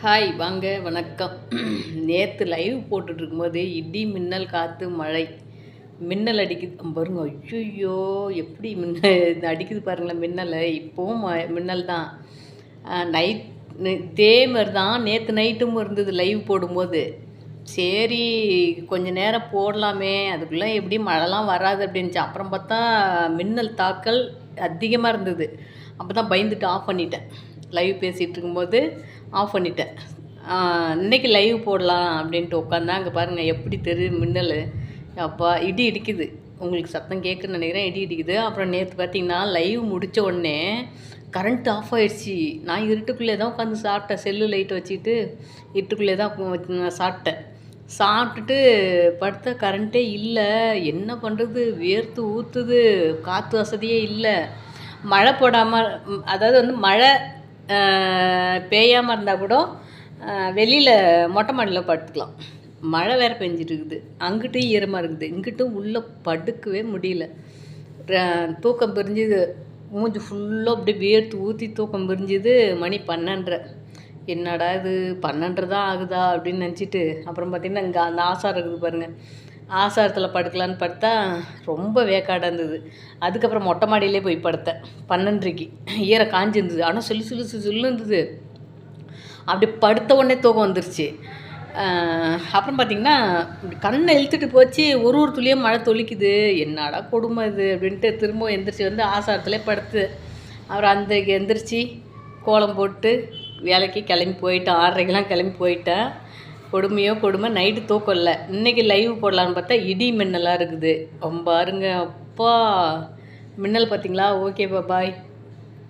Hi வாங்க வணக்கம். நேற்று லைவ் போட்டுட்ருக்கும்போது இடி மின்னல் காற்று மழை மின்னல் அடிக்குது பாருங்க. ஐயோ எப்படி மின்னல் அடிக்குது பாருங்களேன். மின்னல் இப்போவும் மின்னல் தான். நைட் இதே மாதிரி தான் நேற்று நைட்டும் இருந்தது லைவ் போடும்போது. சரி கொஞ்ச நேரம் போடலாமே, அதுக்குள்ளே எப்படி மழைலாம் வராது அப்படின்ச்சு. அப்புறம் பார்த்தா மின்னல் தாக்கல் அதிகமாக இருந்தது. அப்போ தான் பயந்துட்டு ஆஃப் பண்ணிட்டேன். லைவ் பேசிகிட்டு இருக்கும்போது ஆஃப் பண்ணிட்டேன். இன்றைக்கி லைவ் போடலாம் அப்படின்ட்டு உட்காந்தேன். அங்கே பாருங்கள் எப்படி தெரியுது மின்னல். அப்பா இடி இடிக்குது, உங்களுக்கு சத்தம் கேட்குன்னு நினைக்கிறேன். இடி இடிக்குது. அப்புறம் நேற்று பார்த்திங்கன்னா லைவ் முடித்த உடனே கரண்ட் ஆஃப் ஆகிடுச்சி. நான் இருட்டுக்குள்ளே தான் உட்காந்து சாப்பிட்டேன். செல்லு லைட்டை வச்சுக்கிட்டு இருட்டுக்குள்ளே தான் சாப்பிட்டேன். சாப்பிட்டுட்டு படுத்த கரண்ட்டே இல்லை. என்ன பண்ணுறது, வேர்த்து ஊற்றுது, காற்று வசதியே இல்லை. மழை போடாமல் அதாவது மழை பெய்யாமல் இருந்தால் கூட வெளியில் மொட்டை மாடியில் படுத்துக்கலாம். மழை வேறு பெஞ்சிட்டு இருக்குது. அங்கிட்டும் ஈரமாக இருக்குது, இங்கிட்டும் உள்ளே படுக்கவே முடியல. தூக்கம் பிரிஞ்சுது. மூஞ்சி ஃபுல்லாக அப்படியே வேர்த்து ஊற்றி தூக்கம் பிரிஞ்சுது. மணி 12:30. என்னடா இது 12:30 தான் ஆகுதா அப்படின்னு நினச்சிட்டு அப்புறம் பார்த்திங்கன்னா இங்கே அந்த ஆசாரம் இருக்குது பாருங்கள். ஆசாரத்தில் படுக்கலான்னு படுத்தா ரொம்ப வேக்காடாக இருந்தது. அதுக்கப்புறம் மொட்டை மாடியிலே போய் படுத்தேன் 12:30க்கு. ஈரம் காஞ்சிருந்தது, ஆனால் சொல்லு இருந்தது. அப்படி படுத்த உடனே தூக்கம் வந்துருச்சு. அப்புறம் பார்த்திங்கன்னா கண்ணை இழுத்துட்டு போச்சு. ஒரு துளியாக மழை தொளிக்குது. என்னடா கொடுமை இது அப்படின்ட்டு திரும்ப எந்திரிச்சு வந்து ஆசாரத்துலேயே படுத்து அப்புறம் அந்த எந்திரிச்சு கோலம் போட்டு வேலைக்கு கிளம்பி போயிட்டேன். 6:30க்கெலாம் கிளம்பி போயிட்டேன். கொடுமையோ கொடுமை, நைட்டு தூக்கம் இல்லை. இன்றைக்கி லைவ் போடலான்னு பார்த்தா இடி மின்னலாக இருக்குது. பாருங்க அப்பா, மின்னல் பார்த்திங்களா? ஓகேப்பா, பாய்.